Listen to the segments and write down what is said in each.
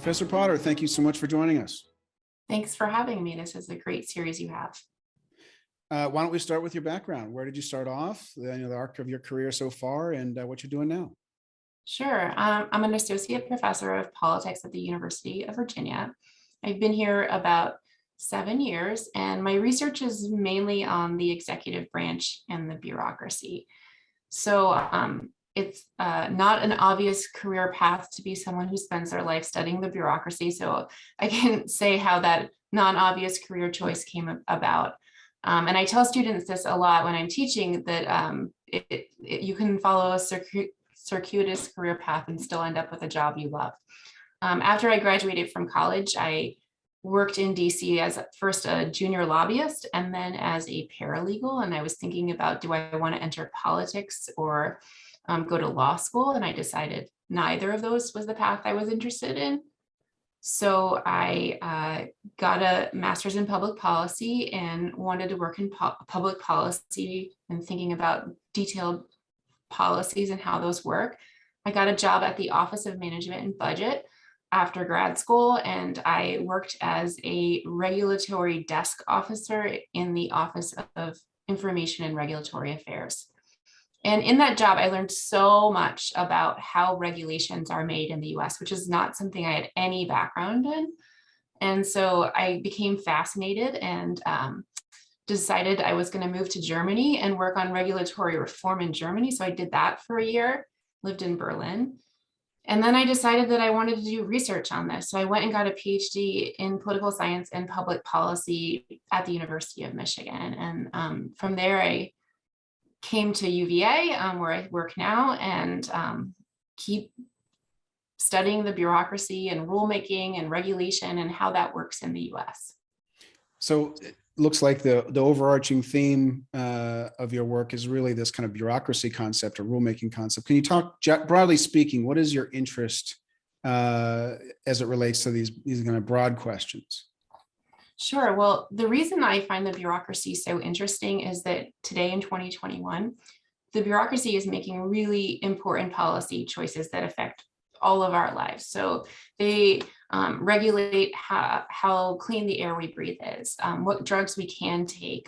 Professor Potter, thank you so much for joining us. Thanks for having me. This is a great series you have. Why don't we start with your background? Where did you start off? The arc of your career so far, and what you're doing now? Sure. I'm an associate professor of politics at the University of Virginia. I've been here about 7 years, and my research is mainly on the executive branch and the bureaucracy. So it's not an obvious career path to be someone who spends their life studying the bureaucracy. So I can say how that non-obvious career choice came about. And I tell students this a lot when I'm teaching, that you can follow a circuitous career path and still end up with a job you love. After I graduated from college, I worked in DC as first a junior lobbyist and then as a paralegal. And I was thinking about, do I want to enter politics or go to law school? And I decided neither of those was the path I was interested in. So I got a master's in public policy and wanted to work in public policy and thinking about detailed policies and how those work. I got a job at the Office of Management and Budget after grad school, and I worked as a regulatory desk officer in the Office of Information and Regulatory Affairs. And in that job, I learned so much about how regulations are made in the US, which is not something I had any background in. And so I became fascinated and decided I was going to move to Germany and work on regulatory reform in Germany. So I did that for a year, lived in Berlin. And then I decided that I wanted to do research on this. So I went and got a PhD in political science and public policy at the University of Michigan. And from there, I came to UVA, where I work now, and keep studying the bureaucracy and rulemaking and regulation and how that works in the US. So it looks like the overarching theme of your work is really this kind of bureaucracy concept or rulemaking concept. Can you talk, broadly speaking, what is your interest as it relates to these kind of broad questions? Sure. Well, the reason I find the bureaucracy so interesting is that today in 2021, the bureaucracy is making really important policy choices that affect all of our lives. So they regulate how clean the air we breathe is, what drugs we can take,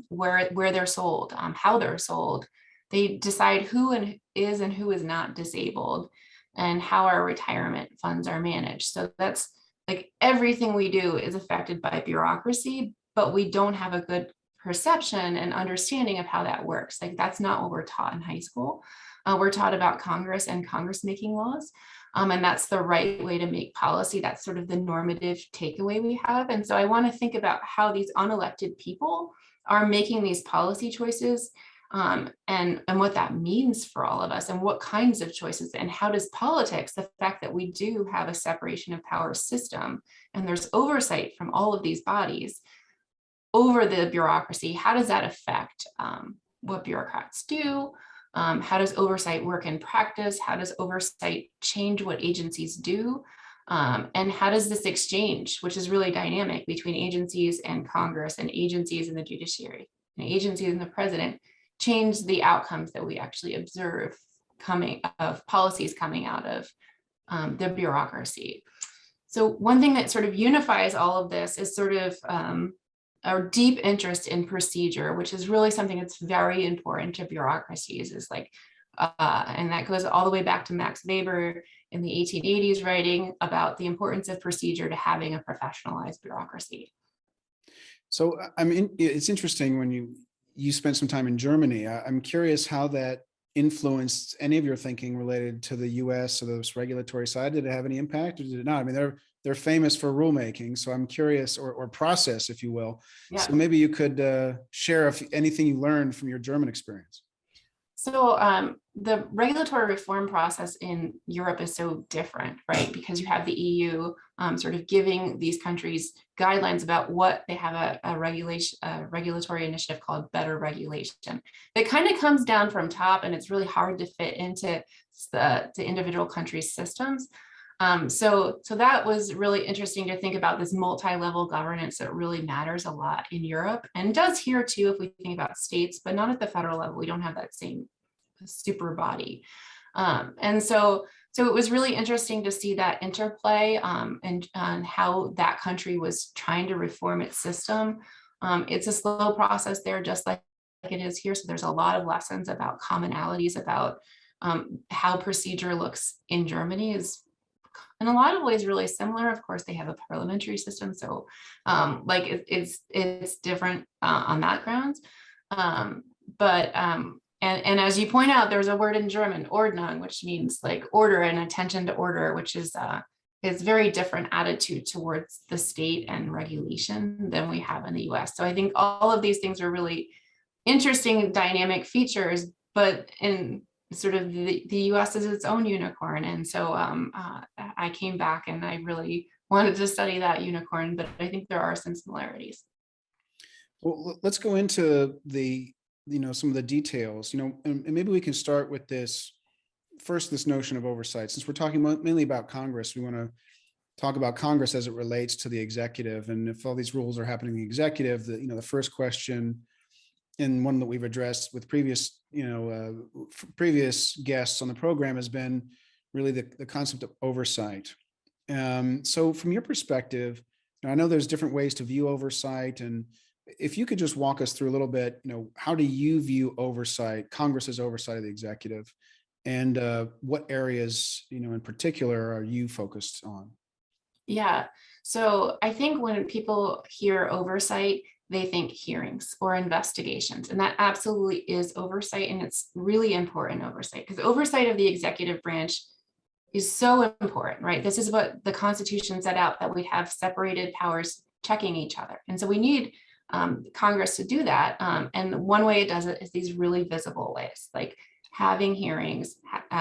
where they're sold, how they're sold. They decide who is and who is not disabled, and how our retirement funds are managed. So that's like everything we do is affected by bureaucracy, but we don't have a good perception and understanding of how that works. Like that's not what we're taught in high school. We're taught about Congress and Congress making laws. And that's the right way to make policy. That's sort of the normative takeaway we have. And so I want to think about how these unelected people are making these policy choices, and what that means for all of us, and what kinds of choices, and how does politics, the fact that we do have a separation of powers system and there's oversight from all of these bodies over the bureaucracy, how does that affect what bureaucrats do? How does oversight work in practice? How does oversight change what agencies do? And how does this exchange, which is really dynamic between agencies and Congress and agencies and the judiciary and agencies and the president, change the outcomes that we actually observe policies coming out of the bureaucracy. So one thing that sort of unifies all of this is sort of our deep interest in procedure, which is really something that's very important to bureaucracies, is like, and that goes all the way back to Max Weber in the 1880s, writing about the importance of procedure to having a professionalized bureaucracy. So I mean, it's interesting when you spent some time in Germany. I'm curious how that influenced any of your thinking related to the US or this regulatory side. Did it have any impact or did it not? I mean, they're famous for rulemaking, so I'm curious, or process, if you will. Yeah. So maybe you could share anything you learned from your German experience. So the regulatory reform process in Europe is so different, right? Because you have the EU sort of giving these countries guidelines about what they have a regulatory initiative called better regulation. That kind of comes down from top, and it's really hard to fit into the individual countries' systems. So that was really interesting to think about, this multi-level governance that really matters a lot in Europe, and does here too if we think about states, but not at the federal level. We don't have that same super body. And so So it was really interesting to see that interplay and how that country was trying to reform its system. It's a slow process there, just like it is here. So there's a lot of lessons about commonalities about how procedure looks in Germany is in a lot of ways really similar. Of course, they have a parliamentary system, so it's different on that grounds. And as you point out, there's a word in German, Ordnung, which means like order and attention to order, which is very different attitude towards the state and regulation than we have in the US. So I think all of these things are really interesting dynamic features, but in sort of the US is its own unicorn. And so I came back and I really wanted to study that unicorn, but I think there are some similarities. Well, let's go into some of the details, and maybe we can start with this notion of oversight. Since we're talking mainly about Congress, we want to talk about Congress as it relates to the executive. And if all these rules are happening in the executive, the first question, and one that we've addressed with previous guests on the program, has been really the concept of oversight. So from your perspective, I know there's different ways to view oversight, and if you could just walk us through a little bit, how do you view oversight, Congress's oversight of the executive, and what areas, in particular, are you focused on? Yeah, so I think when people hear oversight, they think hearings or investigations, and that absolutely is oversight, and it's really important oversight, because oversight of the executive branch is so important, right? This is what the Constitution set out, that we have separated powers checking each other. And so we need Congress to do that. And one way it does it is these really visible ways, like having hearings,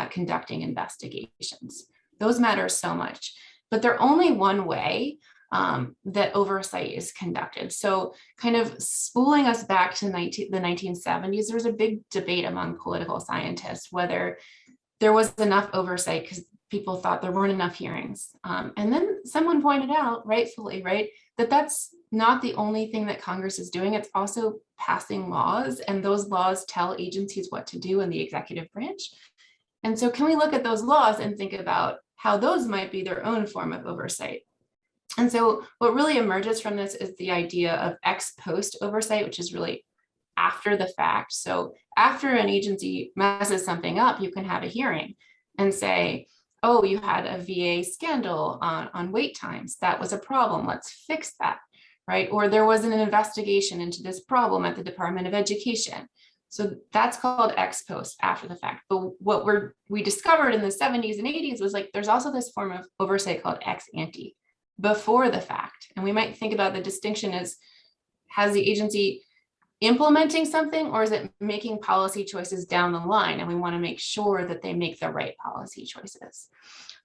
conducting investigations. Those matter so much, but they're only one way that oversight is conducted. So kind of spooling us back to the 1970s, there was a big debate among political scientists whether there was enough oversight, because people thought there weren't enough hearings. And then someone pointed out, rightfully, right, that that's not the only thing that Congress is doing. It's also passing laws, and those laws tell agencies what to do in the executive branch. And so can we look at those laws and think about how those might be their own form of oversight? And so what really emerges from this is the idea of ex post oversight, which is really after the fact. So after an agency messes something up, you can have a hearing and say, oh, you had a VA scandal on wait times. That was a problem. Let's fix that, right? Or there was an investigation into this problem at the Department of Education. So that's called ex post, after the fact. But what we discovered in the 70s and 80s was like, there's also this form of oversight called ex ante, before the fact. And we might think about the distinction as, has the agency implementing something, or is it making policy choices down the line? And we want to make sure that they make the right policy choices.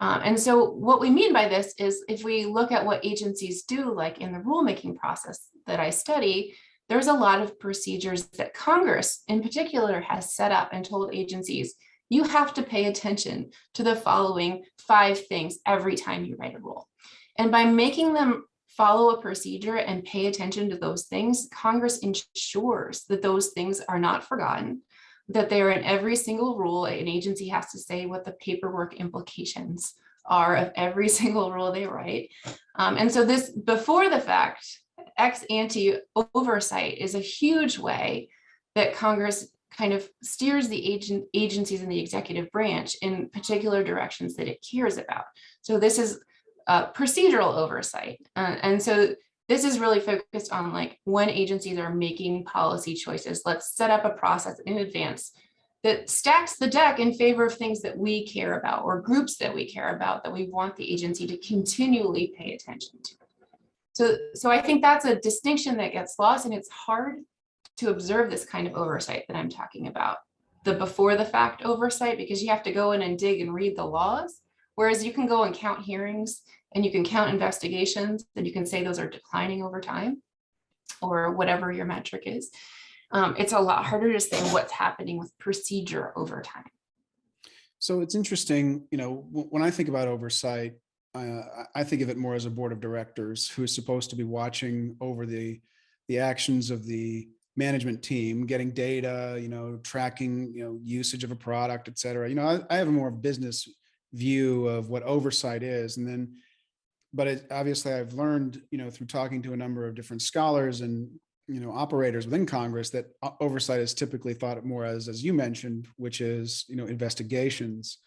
And so what we mean by this is, if we look at what agencies do, like in the rulemaking process that I study, there's a lot of procedures that Congress in particular has set up and told agencies, you have to pay attention to the following 5 things every time you write a rule. And by making them follow a procedure and pay attention to those things, Congress ensures that those things are not forgotten, that they are in every single rule. An agency has to say what the paperwork implications are of every single rule they write. And so this before the fact, ex ante oversight is a huge way that Congress kind of steers the agencies in the executive branch in particular directions that it cares about. So this is procedural oversight. And so this is really focused on, like, when agencies are making policy choices, let's set up a process in advance that stacks the deck in favor of things that we care about, or groups that we care about, that we want the agency to continually pay attention to. So I think that's a distinction that gets lost, and it's hard to observe this kind of oversight that I'm talking about, the before the fact oversight, because you have to go in and dig and read the laws, whereas you can go and count hearings, and you can count investigations, and you can say those are declining over time, or whatever your metric is. It's a lot harder to say what's happening with procedure over time. So it's interesting, when I think about oversight, I think of it more as a board of directors who is supposed to be watching over the actions of the management team, getting data, tracking, usage of a product, et cetera. I have a more business view of what oversight is. And then, but obviously I've learned, through talking to a number of different scholars and, operators within Congress, that oversight is typically thought of more as you mentioned, which is, investigations.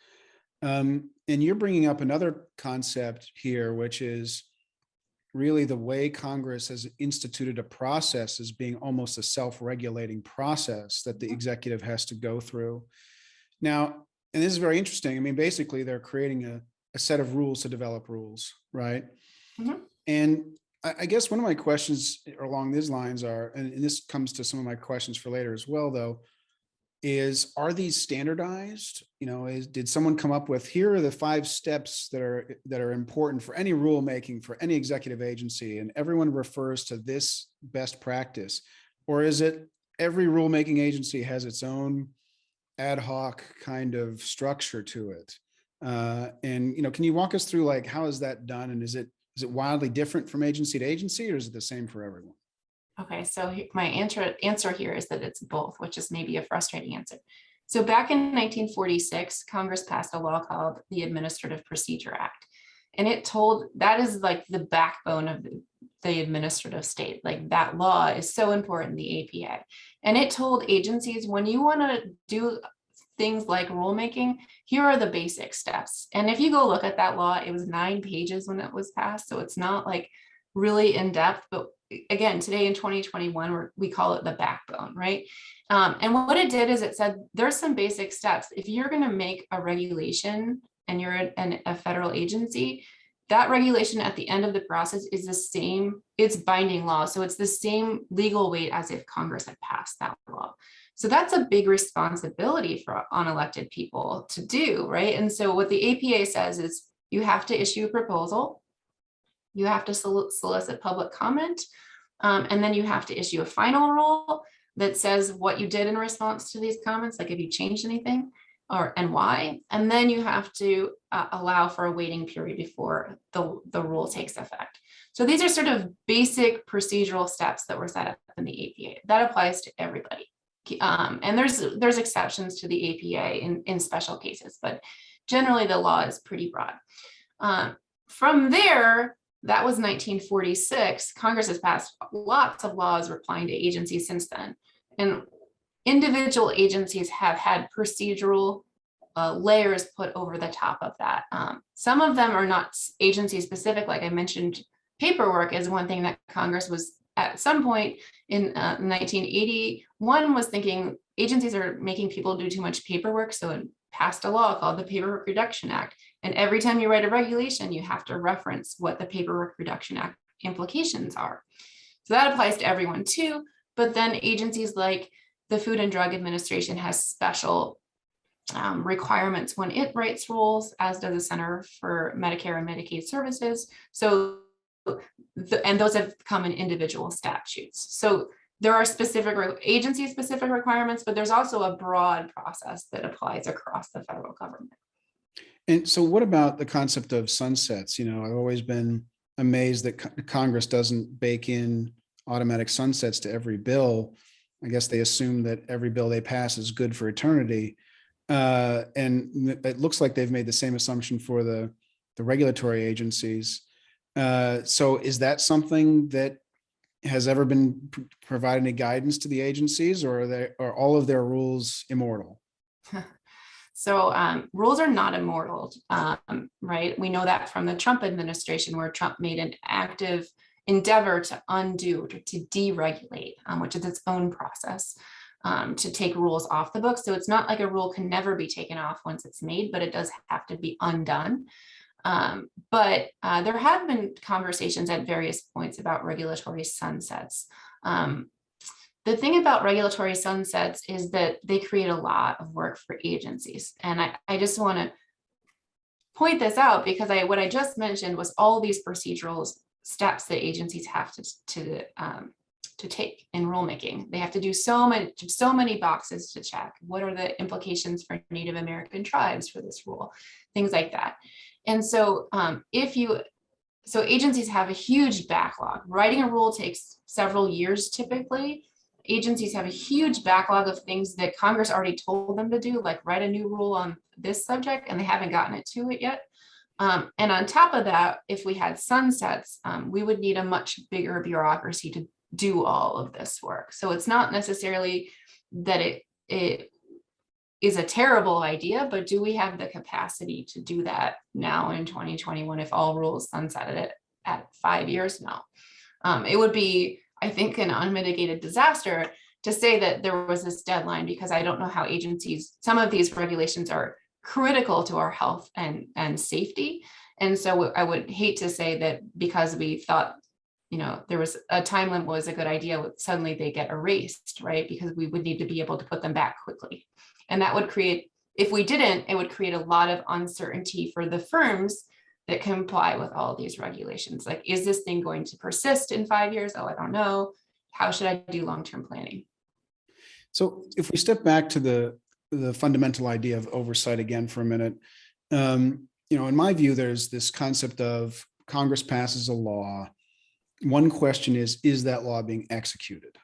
And you're bringing up another concept here, which is really the way Congress has instituted a process as being almost a self-regulating process that the executive has to go through. Now, and this is very interesting. I mean, basically, they're creating a set of rules to develop rules, right? Mhm. And I guess one of my questions along these lines are, and this comes to some of my questions for later as well, though, are these standardized? Did someone come up with, here are the 5 steps that are important for any rulemaking for any executive agency, and everyone refers to this best practice? Or is it every rulemaking agency has its own ad hoc kind of structure to it? And can you walk us through, like, how is that done? And is it wildly different from agency to agency, or is it the same for everyone? Okay, so my answer here is that it's both, which is maybe a frustrating answer. So back in 1946, Congress passed a law called the Administrative Procedure Act. And that is like the backbone of the administrative state. Like, that law is so important, the APA. And it told agencies, when you want to do things like rulemaking, here are the basic steps. And if you go look at that law, it was 9 pages when it was passed. So it's not like really in depth, but again, today in 2021, we call it the backbone, right? And what it did is it said, there's some basic steps. If you're going to make a regulation and you're a federal agency, that regulation at the end of the process is the same, it's binding law. So it's the same legal weight as if Congress had passed that law. So that's a big responsibility for unelected people to do, right? And so what the APA says is you have to issue a proposal, you have to solicit public comment, and then you have to issue a final rule that says what you did in response to these comments, like if you changed anything and why. And then you have to allow for a waiting period before the rule takes effect. So these are sort of basic procedural steps that were set up in the APA. That applies to everybody. And there's exceptions to the APA in special cases, but generally the law is pretty broad. From there, that was 1946. Congress has passed lots of laws applying to agencies since then. And individual agencies have had procedural layers put over the top of that. Some of them are not agency specific. Like I mentioned, paperwork is one thing that Congress was at some point in 1981 was thinking agencies are making people do too much paperwork. So it passed a law called the Paperwork Reduction Act. And every time you write a regulation, you have to reference what the Paperwork Reduction Act implications are. So that applies to everyone too. But then agencies like the Food and Drug Administration has special requirements when it writes rules, as does the Center for Medicare and Medicaid Services. So, and those have come in individual statutes. So there are specific agency-specific requirements, but there's also a broad process that applies across the federal government. And so what about the concept of sunsets? I've always been amazed that Congress doesn't bake in automatic sunsets to every bill. I guess they assume that every bill they pass is good for eternity. And it looks like they've made the same assumption for the regulatory agencies. So is that something that has ever been provided any guidance to the agencies, or are all of their rules immortal? So rules are not immortal, right? We know that from the Trump administration, where Trump made an active endeavor to undo, to deregulate, which is its own process, to take rules off the books. So it's not like a rule can never be taken off once it's made, but it does have to be undone. But there have been conversations at various points about regulatory sunsets. The thing about regulatory sunsets is that they create a lot of work for agencies. And I just want to point this out, because what I just mentioned was all these procedural steps that agencies have to take in rulemaking. They have to do so many boxes to check. What are the implications for Native American tribes for this rule? Things like that. And so so agencies have a huge backlog. Writing a rule takes several years typically. agencies have a huge backlog of things that Congress already told them to do, like write a new rule on this subject, and they haven't gotten it to it yet. And on top of that, if we had sunsets, we would need a much bigger bureaucracy to do all of this work. So it's not necessarily that it is a terrible idea, but do we have the capacity to do that now in 2021 if all rules sunsetted it at 5 years now? It would be, I think, an unmitigated disaster to say that there was this deadline, because I don't know how agencies, some of these regulations are critical to our health and safety. And so I would hate to say that because we thought, there was a time limit was a good idea, suddenly they get erased, right? Because we would need to be able to put them back quickly. And that would create, if we didn't, it would create a lot of uncertainty for the firms that comply with all these regulations. Like, is this thing going to persist in 5 years? Oh, I don't know. How should I do long-term planning? So if we step back to the fundamental idea of oversight again for a minute, in my view, there's this concept of Congress passes a law. One question is that law being executed,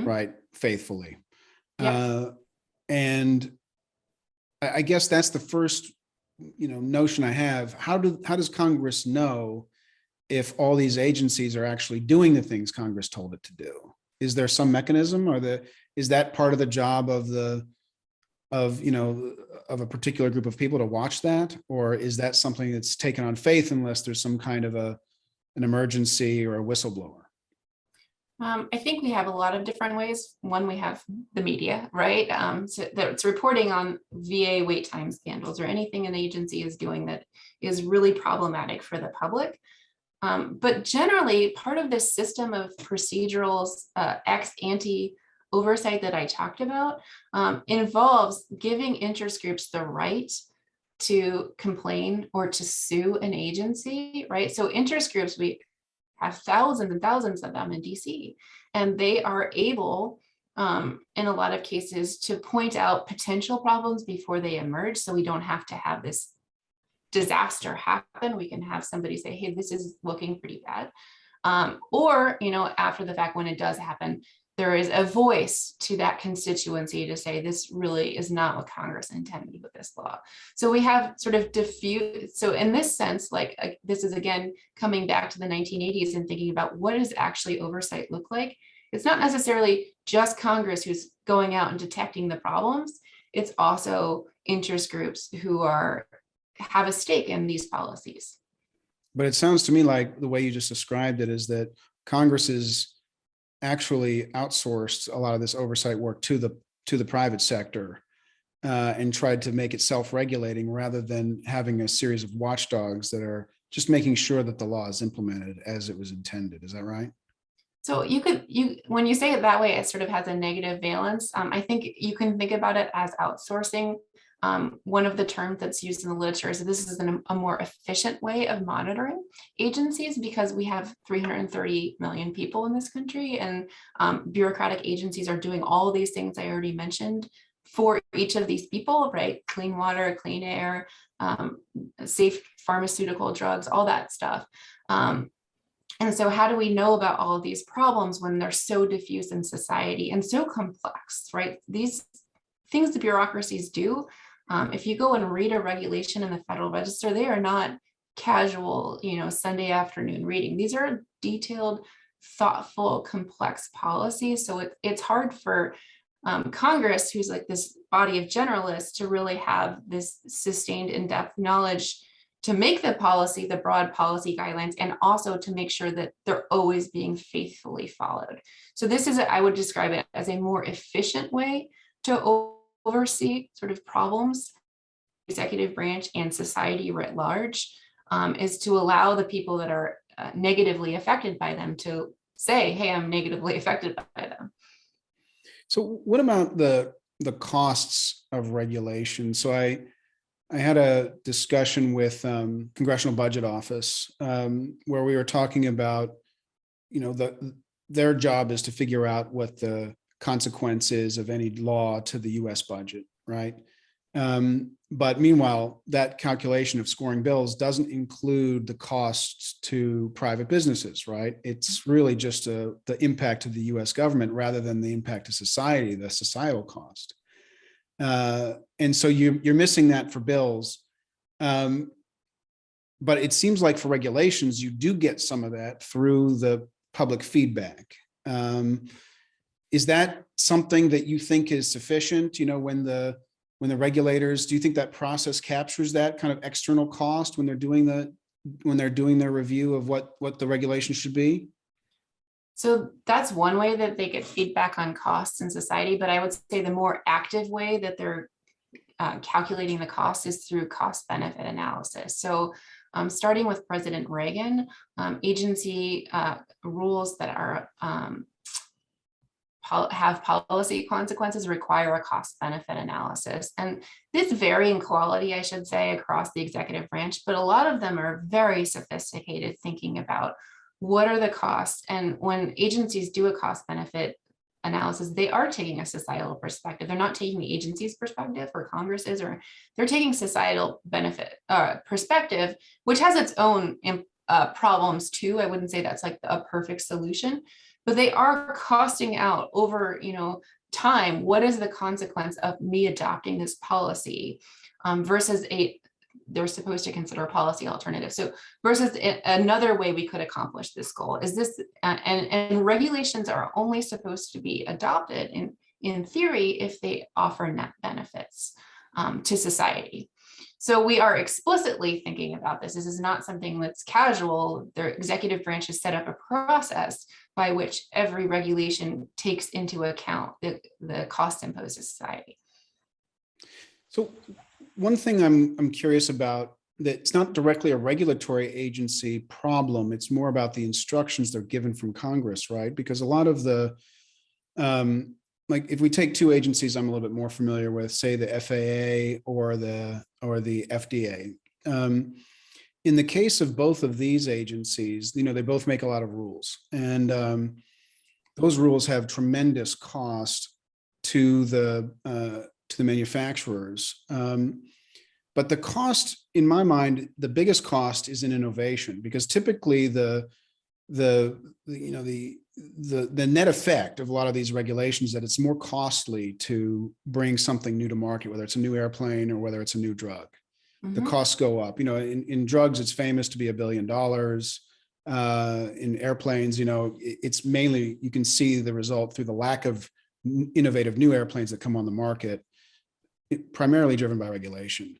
right, faithfully? Yep. And I guess that's the first, notion I have. How does Congress know if all these agencies are actually doing the things Congress told it to do? Is there some mechanism, or is that part of the job of a particular group of people to watch that? Or is that something that's taken on faith unless there's some kind of an emergency or a whistleblower? I think we have a lot of different ways. One, we have the media, right? So that's reporting on VA wait time scandals or anything an agency is doing that is really problematic for the public. But generally, part of this system of procedurals, ex ante oversight that I talked about, involves giving interest groups the right to complain or to sue an agency, right? So interest groups, we have thousands and thousands of them in DC, and they are able, in a lot of cases, to point out potential problems before they emerge. So we don't have to have this disaster happen. We can have somebody say, hey, this is looking pretty bad. Or, after the fact, when it does happen, there is a voice to that constituency to say, this really is not what Congress intended with this law. So we have sort of diffuse. So in this sense, this is again coming back to the 1980s and thinking about what does actually oversight look like? It's not necessarily just Congress who's going out and detecting the problems. It's also interest groups who have a stake in these policies. But it sounds to me like the way you just described it is that Congress is actually outsourced a lot of this oversight work to the private sector, and tried to make it self-regulating rather than having a series of watchdogs that are just making sure that the law is implemented as it was intended. Is that right? So when you say it that way, it sort of has a negative valence. I think you can think about it as outsourcing. One of the terms that's used in the literature is that this is a more efficient way of monitoring agencies, because we have 330 million people in this country, and bureaucratic agencies are doing all these things I already mentioned for each of these people, right? Clean water, clean air, safe pharmaceutical drugs, all that stuff. And so how do we know about all of these problems when they're so diffuse in society and so complex, right? These things the bureaucracies do, if you go and read a regulation in the Federal Register, they are not casual, Sunday afternoon reading. These are detailed, thoughtful, complex policies. So it's hard for Congress, who's like this body of generalists, to really have this sustained in-depth knowledge to make the policy, the broad policy guidelines, and also to make sure that they're always being faithfully followed. So this is, I would describe it as a more efficient way to oversee sort of problems, executive branch and society writ large, is to allow the people that are negatively affected by them to say, hey, I'm negatively affected by them. So what about the costs of regulation? So I had a discussion with Congressional Budget Office, where we were talking about, their job is to figure out what the consequences of any law to the US budget, right? But meanwhile, that calculation of scoring bills doesn't include the costs to private businesses, right? It's really just the impact of the US government rather than the impact to society, the societal cost. And so you're missing that for bills. But it seems like for regulations, you do get some of that through the public feedback. Is that something that you think is sufficient? When the regulators, do you think that process captures that kind of external cost when they're doing their review of what the regulation should be? So that's one way that they get feedback on costs in society, but I would say the more active way that they're calculating the cost is through cost benefit analysis. So starting with President Reagan, agency rules that are have policy consequences require a cost benefit analysis. And this vary in quality, I should say, across the executive branch, but a lot of them are very sophisticated thinking about what are the costs. And when agencies do a cost benefit analysis, they are taking a societal perspective. They're not taking the agency's perspective or Congress's, or they're taking societal benefit perspective, which has its own problems too. I wouldn't say that's like a perfect solution, but they are costing out over, time. What is the consequence of me adopting this policy versus they're supposed to consider a policy alternative. So versus another way we could accomplish this goal is this, and regulations are only supposed to be adopted in theory if they offer net benefits to society. So we are explicitly thinking about this. This is not something that's casual. The executive branch has set up a process by which every regulation takes into account the cost imposed to society. So one thing I'm curious about, that it's not directly a regulatory agency problem. It's more about the instructions they're given from Congress, right? Because a lot of the, like if we take two agencies I'm a little bit more familiar with, say the FAA or the FDA. In the case of both of these agencies, they both make a lot of rules, and those rules have tremendous cost to the manufacturers. But the cost, in my mind, the biggest cost is in innovation, because typically the net effect of a lot of these regulations that it's more costly to bring something new to market, whether it's a new airplane or whether it's a new drug. The costs go up. In drugs, it's famous to be $1 billion. In airplanes, it's mainly, you can see the result through the lack of innovative new airplanes that come on the market, primarily driven by regulation.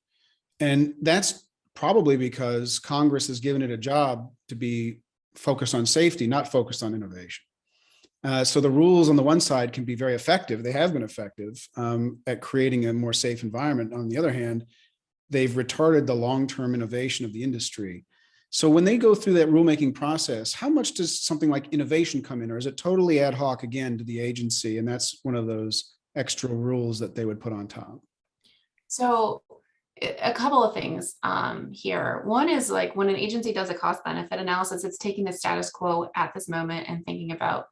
And that's probably because Congress has given it a job to be focused on safety, not focused on innovation. So the rules on the one side can be very effective. They have been effective at creating a more safe environment. On the other hand, they've retarded the long-term innovation of the industry. So when they go through that rulemaking process, how much does something like innovation come in, or is it totally ad hoc again to the agency? And that's one of those extra rules that they would put on top. So a couple of things here. One is like when an agency does a cost benefit analysis, it's taking the status quo at this moment and thinking about,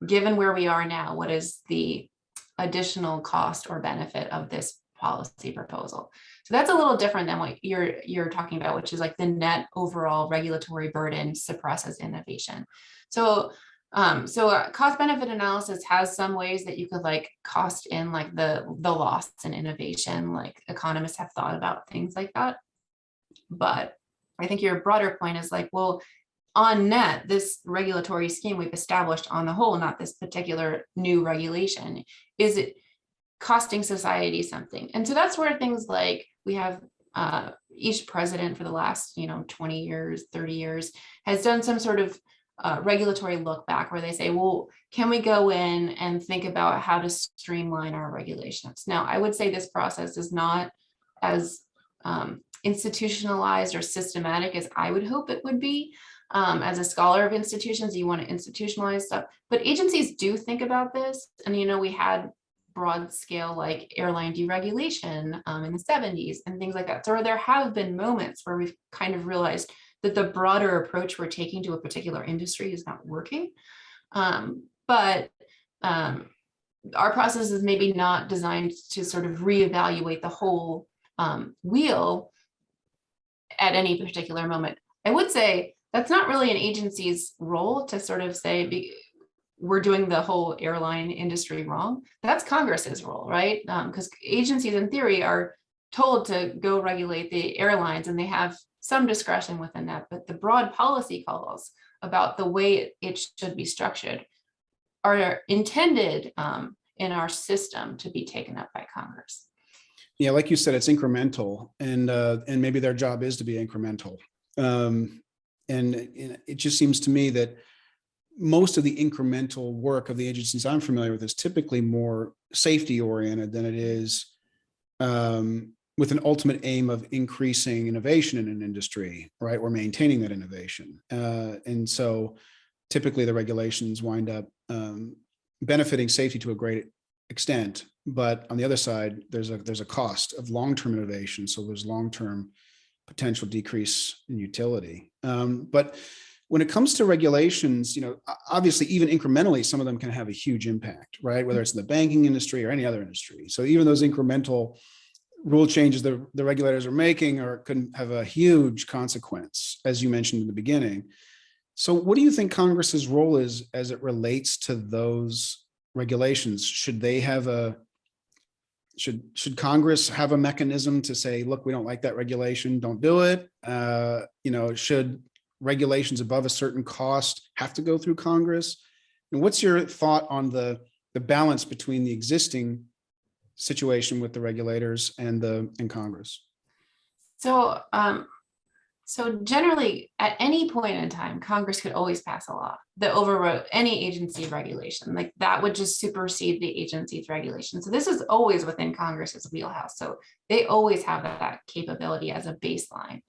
given where we are now, what is the additional cost or benefit of this policy proposal? So that's a little different than what you're talking about, which is like the net overall regulatory burden suppresses innovation. So a cost benefit analysis has some ways that you could like cost in like the loss in innovation, like economists have thought about things like that. But I think your broader point is like, well, on net, this regulatory scheme we've established on the whole, not this particular new regulation, is it costing society something? And so that's where things like we have each president for the last 20 years, 30 years has done some sort of regulatory look back where they say, well, can we go in and think about how to streamline our regulations? Now, I would say this process is not as institutionalized or systematic as I would hope it would be. As a scholar of institutions, you want to institutionalize stuff, but agencies do think about this. And, we had broad scale like airline deregulation in the 70s and things like that. So there have been moments where we've kind of realized that the broader approach we're taking to a particular industry is not working. But our process is maybe not designed to sort of reevaluate the whole wheel at any particular moment. I would say that's not really an agency's role to sort of say, we're doing the whole airline industry wrong. That's Congress's role, right? Because agencies in theory are told to go regulate the airlines and they have some discretion within that, but the broad policy calls about the way it should be structured are intended in our system to be taken up by Congress. Yeah, like you said, it's incremental, and maybe their job is to be incremental. And it just seems to me that most of the incremental work of the agencies I'm familiar with is typically more safety oriented than it is with an ultimate aim of increasing innovation in an industry, right? Or maintaining that innovation. And so typically the regulations wind up benefiting safety to a great extent. But on the other side, there's a cost of long-term innovation. So there's long-term potential decrease in utility. But when it comes to regulations, obviously even incrementally, some of them can have a huge impact, right? Whether it's in the banking industry or any other industry. So even those incremental rule changes that the regulators are making can have a huge consequence, as you mentioned in the beginning. So what do you think Congress's role is as it relates to those regulations? Should Congress have a mechanism to say, look, we don't like that regulation, don't do it? Should regulations above a certain cost have to go through Congress? And what's your thought on the balance between the existing situation with the regulators and Congress? So generally, at any point in time, Congress could always pass a law that overrode any agency regulation. Like that would just supersede the agency's regulation. So this is always within Congress's wheelhouse. So they always have that capability as a baseline.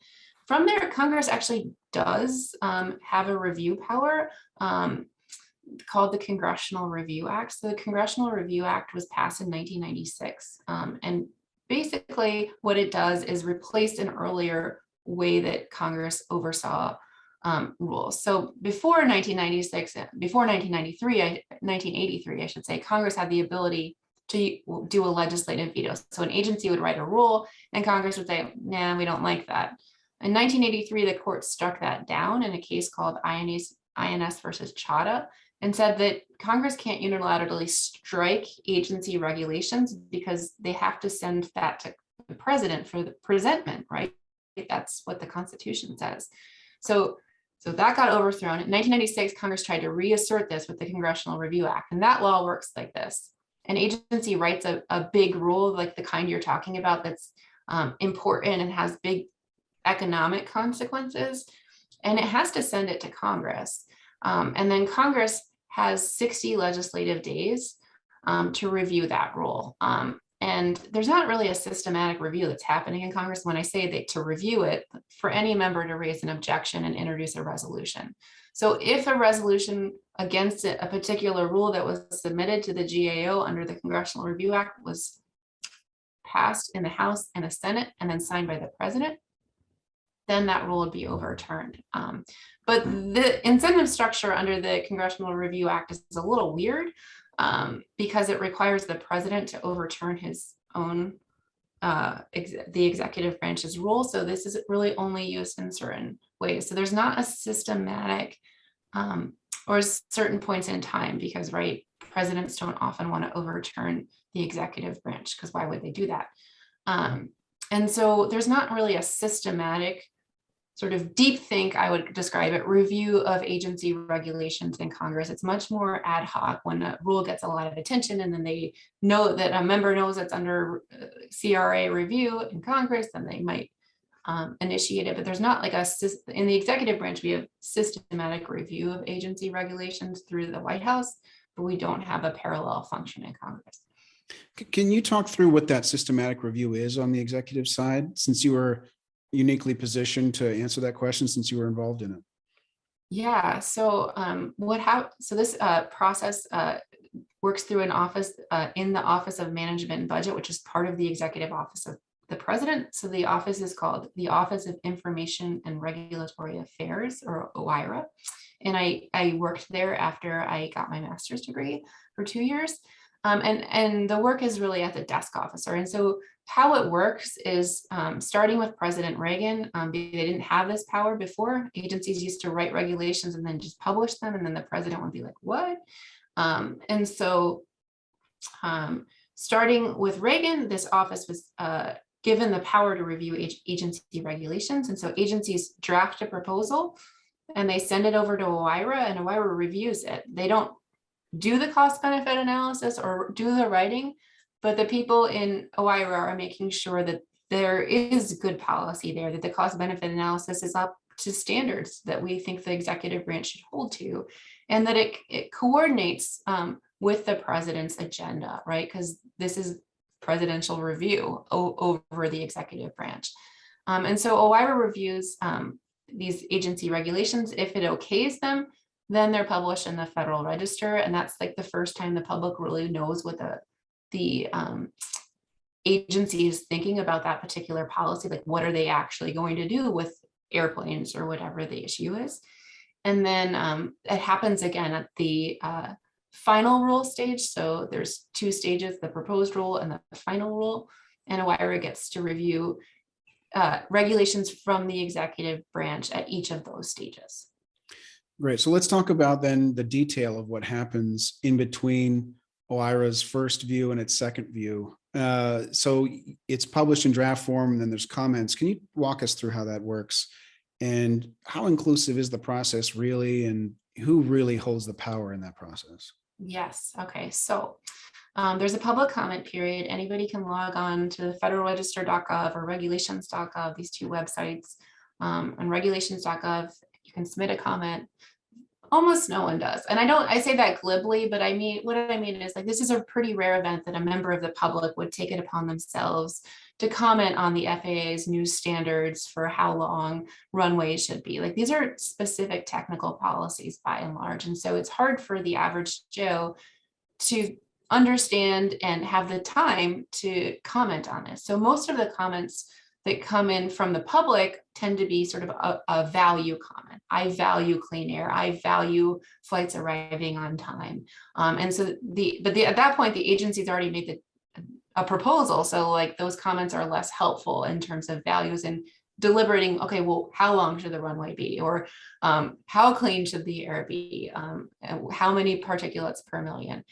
From there, Congress actually does have a review power called the Congressional Review Act. So the Congressional Review Act was passed in 1996. And basically what it does is replace an earlier way that Congress oversaw rules. So before 1983, I should say, Congress had the ability to do a legislative veto. So an agency would write a rule and Congress would say, nah, we don't like that. In 1983, the court struck that down in a case called INS versus Chadha, and said that Congress can't unilaterally strike agency regulations because they have to send that to the president for the presentment, right? That's what the Constitution says. So that got overthrown. In 1996, Congress tried to reassert this with the Congressional Review Act, and that law works like this. An agency writes a big rule like the kind you're talking about that's important and has big economic consequences, and it has to send it to Congress. And then Congress has 60 legislative days to review that rule. And there's not really a systematic review that's happening in Congress. When I say that to review it, for any member to raise an objection and introduce a resolution. So if a resolution against a particular rule that was submitted to the GAO under the Congressional Review Act was passed in the House and the Senate and then signed by the president, then that rule would be overturned. But the incentive structure under the Congressional Review Act is a little weird because it requires the president to overturn his own, the executive branch's rule. So this is really only used in certain ways. So there's not a systematic or certain points in time because, right, presidents don't often want to overturn the executive branch because why would they do that? And so there's not really a systematic sort of deep think, I would describe it, review of agency regulations in Congress. It's much more ad hoc when a rule gets a lot of attention and then they know that a member knows it's under CRA review in Congress, then they might initiate it. But there's not like in the executive branch, we have systematic review of agency regulations through the White House, but we don't have a parallel function in Congress. Can you talk through what that systematic review is on the executive side, since you were uniquely positioned to answer that question since you were involved in it? Yeah, so this process works through an office in the Office of Management and Budget, which is part of the Executive Office of the President. So the office is called the Office of Information and Regulatory Affairs, or OIRA. And I worked there after I got my master's degree for 2 years. And the work is really at the desk officer. And so how it works is starting with President Reagan, they didn't have this power before. Agencies used to write regulations and then just publish them. And then the president would be like, what? And so starting with Reagan, this office was given the power to review agency regulations. And so agencies draft a proposal and they send it over to OIRA, and OIRA reviews it. They don't do the cost benefit analysis or do the writing, but the people in OIRA are making sure that there is good policy there, that the cost benefit analysis is up to standards that we think the executive branch should hold to, and that it coordinates with the president's agenda, right? Because this is presidential review over the executive branch. And so OIRA reviews these agency regulations. If it okays them, then they're published in the Federal Register. And that's like the first time the public really knows what the agency is thinking about that particular policy. Like, what are they actually going to do with airplanes or whatever the issue is? And then it happens again at the final rule stage. So there's two stages, the proposed rule and the final rule. And OIRA gets to review regulations from the executive branch at each of those stages. Great. So let's talk about then the detail of what happens in between OIRA's first view and its second view. So it's published in draft form, and then there's comments. Can you walk us through how that works? And how inclusive is the process really? And who really holds the power in that process? Yes. Okay. So there's a public comment period. Anybody can log on to federalregister.gov or regulations.gov, these two websites. On regulations.gov, you can submit a comment. Almost no one does. And I say that glibly, but what I mean is, like, this is a pretty rare event that a member of the public would take it upon themselves to comment on the FAA's new standards for how long runways should be. Like, these are specific technical policies by and large. And so it's hard for the average Joe to understand and have the time to comment on this. So most of the comments that come in from the public tend to be sort of a value comment. I value clean air. I value flights arriving on time. And so at that point, the agency's already made a proposal. So like, those comments are less helpful in terms of values and deliberating, okay, well, how long should the runway be? Or how clean should the air be? How many particulates per million?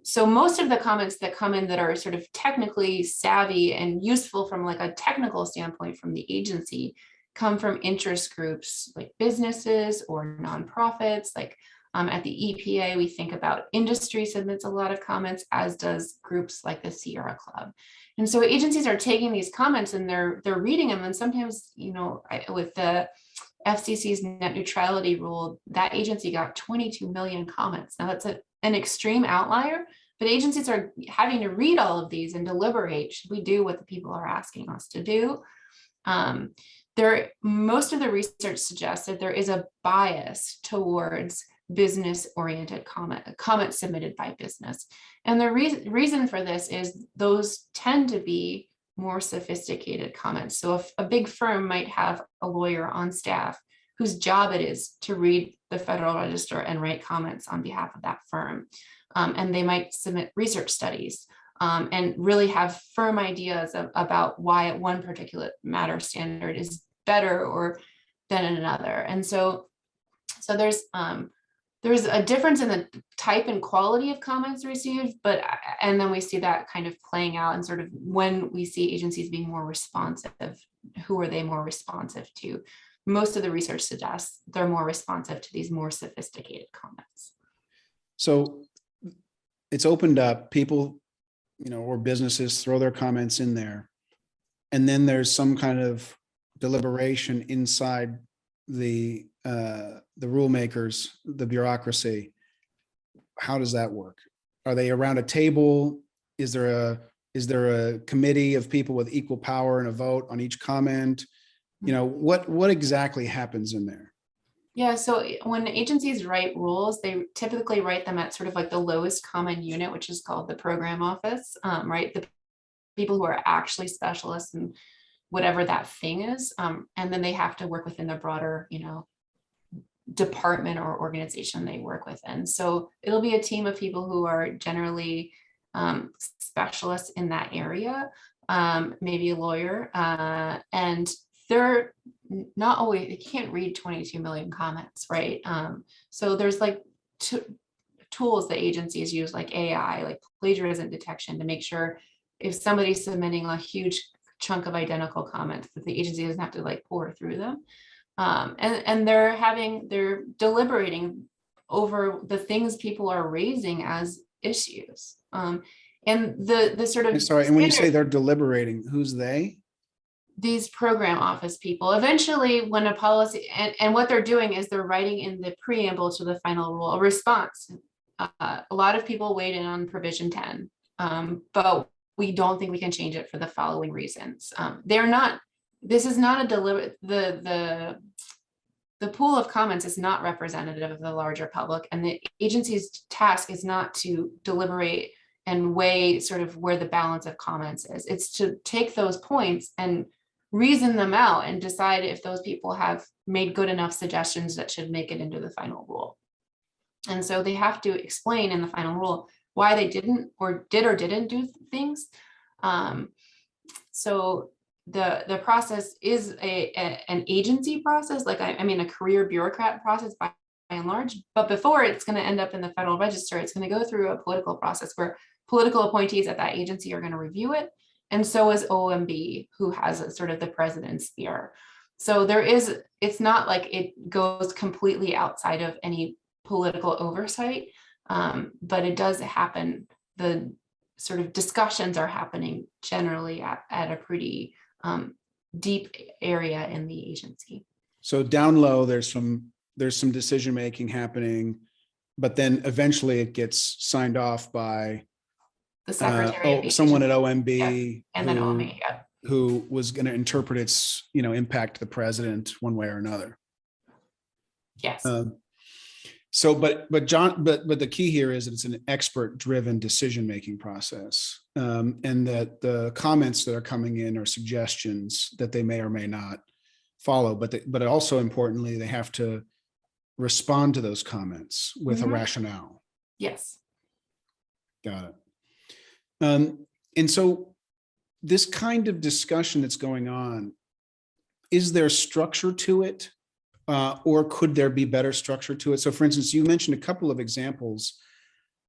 So most of the comments that come in that are sort of technically savvy and useful from like a technical standpoint from the agency come from interest groups like businesses or nonprofits. Like at the EPA, we think about industry submits a lot of comments, as does groups like the Sierra Club. And so agencies are taking these comments and they're reading them. And sometimes, with the FCC's net neutrality rule, that agency got 22 million comments. Now that's an extreme outlier, but agencies are having to read all of these and deliberate, should we do what the people are asking us to do? Most of the research suggests that there is a bias towards business-oriented comments submitted by business. And the reason for this is those tend to be more sophisticated comments. So if a big firm might have a lawyer on staff whose job it is to read the Federal Register and write comments on behalf of that firm. And they might submit research studies and really have firm ideas about why one particular matter standard is better or than another. And so there's a difference in the type and quality of comments received, and then we see that kind of playing out, and sort of when we see agencies being more responsive, who are they more responsive to? Most of the research suggests they're more responsive to these more sophisticated comments. So it's opened up, people, or businesses throw their comments in there, and then there's some kind of deliberation inside the rule makers, the bureaucracy. How does that work? Are they around a table? Is there a committee of people with equal power and a vote on each comment? What exactly happens in there? Yeah, so when agencies write rules, they typically write them at sort of like the lowest common unit, which is called the program office, right? The people who are actually specialists in whatever that thing is. And then they have to work within the broader, department or organization they work within. So it'll be a team of people who are generally specialists in that area, maybe a lawyer, and they're not always, they can't read 22 million comments, right? So there's like tools that agencies use, like AI, like plagiarism detection, to make sure if somebody's submitting a huge chunk of identical comments, that the agency doesn't have to like pour through them. And they're deliberating over the things people are raising as issues. And the sort of Sorry, and when you say they're deliberating, who's they? These program office people, eventually when a policy, and what they're doing is they're writing in the preamble to the final rule a response. A lot of people weighed in on provision 10, but we don't think we can change it for the following reasons. This is not a deliberate, the pool of comments is not representative of the larger public, and the agency's task is not to deliberate and weigh sort of where the balance of comments is. It's to take those points and reason them out and decide if those people have made good enough suggestions that should make it into the final rule. And so they have to explain in the final rule why they didn't or didn't do things. So the process is an agency process, like I mean a career bureaucrat process by and large, but before it's going to end up in the Federal Register, it's going to go through a political process where political appointees at that agency are going to review it. And so is OMB, who has a sort of the president's ear. So it's not like it goes completely outside of any political oversight, but it does happen. The sort of discussions are happening generally at a pretty deep area in the agency. So down low, there's some decision-making happening, but then eventually it gets signed off by the secretary, someone at OMB, and then OMB, who was going to interpret its, impact to the president one way or another. Yes. So, but the key here is that it's an expert-driven decision-making process, and that the comments that are coming in are suggestions that they may or may not follow. But also importantly, they have to respond to those comments with a rationale. Yes. Got it. And so this kind of discussion that's going on, is there structure to it? Or could there be better structure to it? So for instance, you mentioned a couple of examples,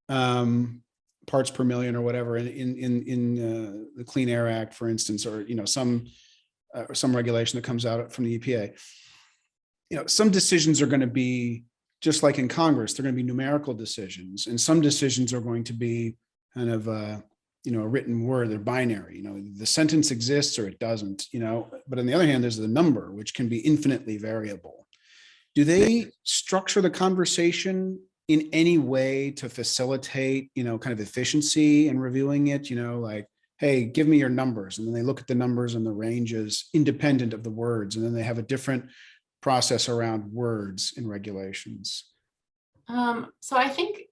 parts per million or whatever in the Clean Air Act, for instance, or, some regulation that comes out from the EPA. Some decisions are going to be just like in Congress, they're going to be numerical decisions, and some decisions are going to be kind of a written word. They're binary. The sentence exists or it doesn't. But on the other hand, there's the number, which can be infinitely variable. Do they structure the conversation in any way to facilitate, kind of efficiency in reviewing it? Like, hey, give me your numbers, and then they look at the numbers and the ranges independent of the words, and then they have a different process around words in regulations. So I think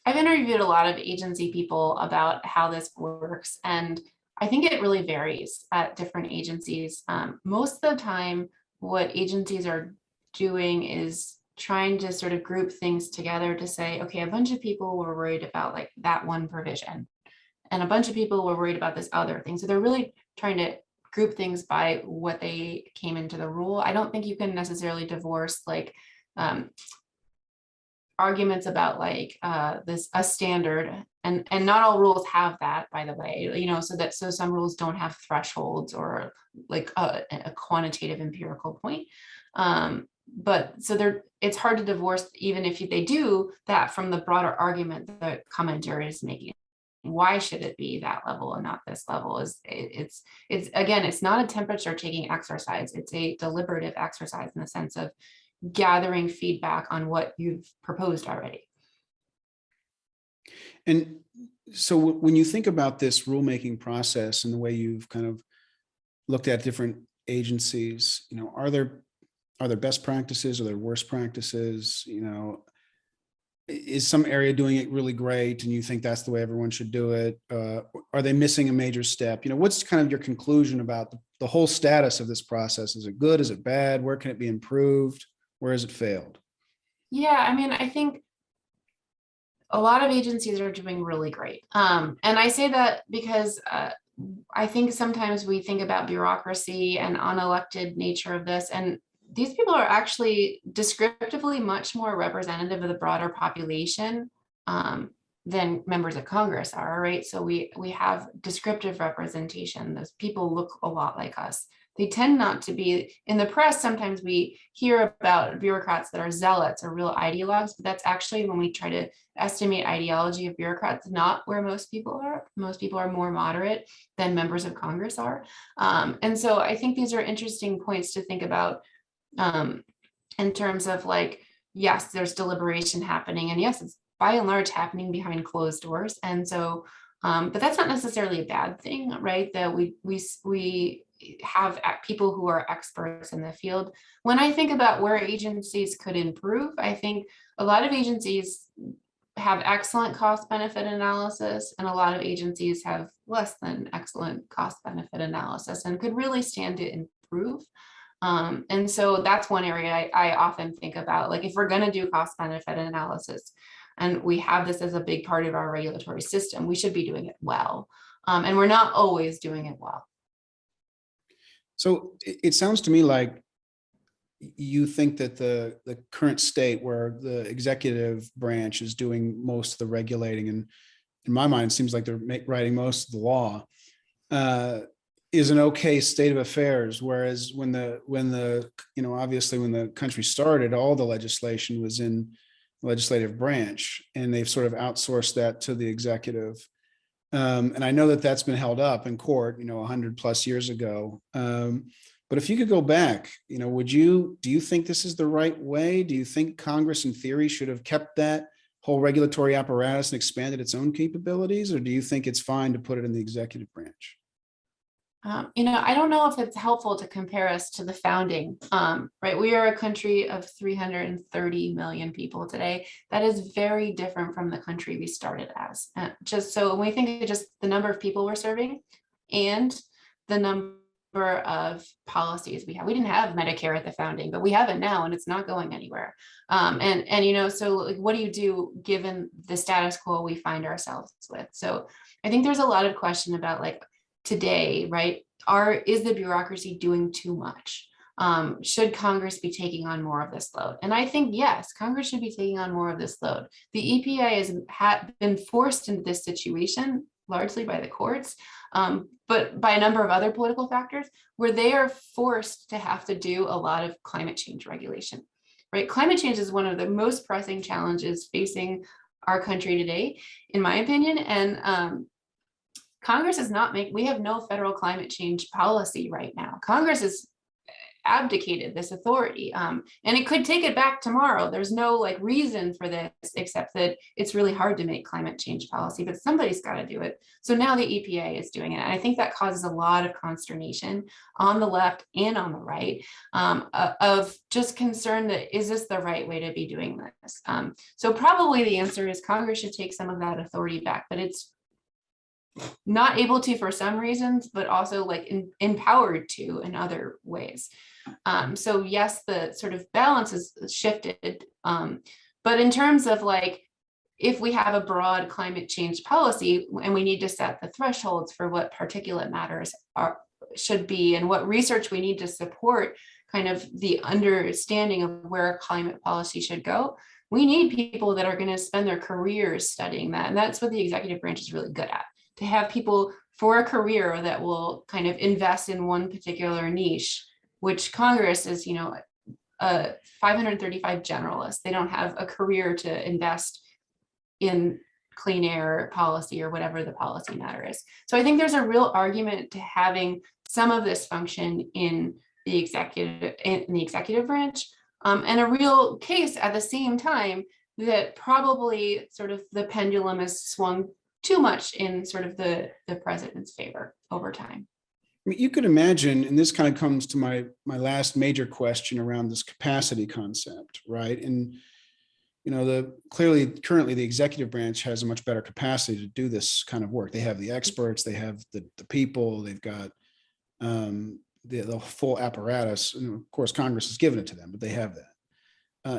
I've interviewed a lot of agency people about how this works, and I think it really varies at different agencies. Most of the time, what agencies are doing is trying to sort of group things together to say, okay, a bunch of people were worried about like that one provision, and a bunch of people were worried about this other thing. So they're really trying to group things by what they came into the rule. I don't think you can necessarily divorce like arguments about like a standard, and not all rules have that, by the way, so some rules don't have thresholds or like a quantitative empirical point. But so it's hard to divorce, even if they do that, from the broader argument the commenter is making. Why should it be that level and not this level? It's again, it's not a temperature taking exercise. It's a deliberative exercise in the sense of gathering feedback on what you've proposed already. And so when you think about this rulemaking process and the way you've kind of looked at different agencies, are there best practices? Are there worst practices? Is some area doing it really great and you think that's the way everyone should do it? Are they missing a major step? What's kind of your conclusion about the whole status of this process? Is it good? Is it bad? Where can it be improved? Where has it failed? Yeah, I mean, I think A lot of agencies are doing really great. And I say that because I think sometimes we think about bureaucracy and unelected nature of this, and these people are actually descriptively much more representative of the broader population than members of Congress are, right? So we have descriptive representation. Those people look a lot like us. They tend not to be in the press. Sometimes we hear about bureaucrats that are zealots or real ideologues, but that's actually when we try to estimate ideology of bureaucrats, not where most people are. Most people are more moderate than members of Congress are. And so I think these are interesting points to think about in terms of like, yes, there's deliberation happening, and yes, it's by and large happening behind closed doors. And so, but that's not necessarily a bad thing, right? That we have people who are experts in the field. When I think about where agencies could improve, I think a lot of agencies have excellent cost benefit analysis, and a lot of agencies have less than excellent cost benefit analysis and could really stand to improve. And so that's one area I often think about, like if we're going to do cost benefit analysis and we have this as a big part of our regulatory system, we should be doing it well. And we're not always doing it well. So it sounds to me like you think that the current state where the executive branch is doing most of the regulating, and in my mind, it seems like they're writing most of the law, is an okay state of affairs. Whereas when the obviously when the country started, all the legislation was in the legislative branch, and they've sort of outsourced that to the executive. And I know that that's been held up in court, 100+ years ago. But if you could go back, do you think this is the right way? Do you think Congress in theory should have kept that whole regulatory apparatus and expanded its own capabilities? Or do you think it's fine to put it in the executive branch? I don't know if it's helpful to compare us to the founding, right? We are a country of 330 million people today. That is very different from the country we started as. Just so when we think of just the number of people we're serving and the number of policies we have. We didn't have Medicare at the founding, but we have it now, and it's not going anywhere. So like, what do you do given the status quo we find ourselves with? So I think there's a lot of question about like today, right? Is the bureaucracy doing too much? Should Congress be taking on more of this load? And I think, yes, Congress should be taking on more of this load. The EPA has been forced into this situation largely by the courts, but by a number of other political factors where they are forced to have to do a lot of climate change regulation, right? Climate change is one of the most pressing challenges facing our country today, in my opinion. And Congress is not we have no federal climate change policy right now. Congress has abdicated this authority, and it could take it back tomorrow. There's no like reason for this, except that it's really hard to make climate change policy, but somebody's got to do it. So now the EPA is doing it. And I think that causes a lot of consternation on the left and on the right, of just concern that, is this the right way to be doing this? So probably the answer is Congress should take some of that authority back, but it's not able to for some reasons, but also like empowered to in other ways. So yes, the sort of balance is shifted. But in terms of like, if we have a broad climate change policy and we need to set the thresholds for what particulate matters should be and what research we need to support kind of the understanding of where climate policy should go, we need people that are going to spend their careers studying that. And that's what the executive branch is really good at, to have people for a career that will kind of invest in one particular niche, which Congress is, 535 generalists. They don't have a career to invest in clean air policy or whatever the policy matter is. So I think there's a real argument to having some of this function in the executive branch, and a real case at the same time that probably sort of the pendulum has swung too much in sort of the president's favor over time. I mean, you could imagine, and this kind of comes to my last major question around this capacity concept, right? And currently the executive branch has a much better capacity to do this kind of work. They have the experts, they have the people, they've got the full apparatus. And of course, Congress has given it to them, but they have that.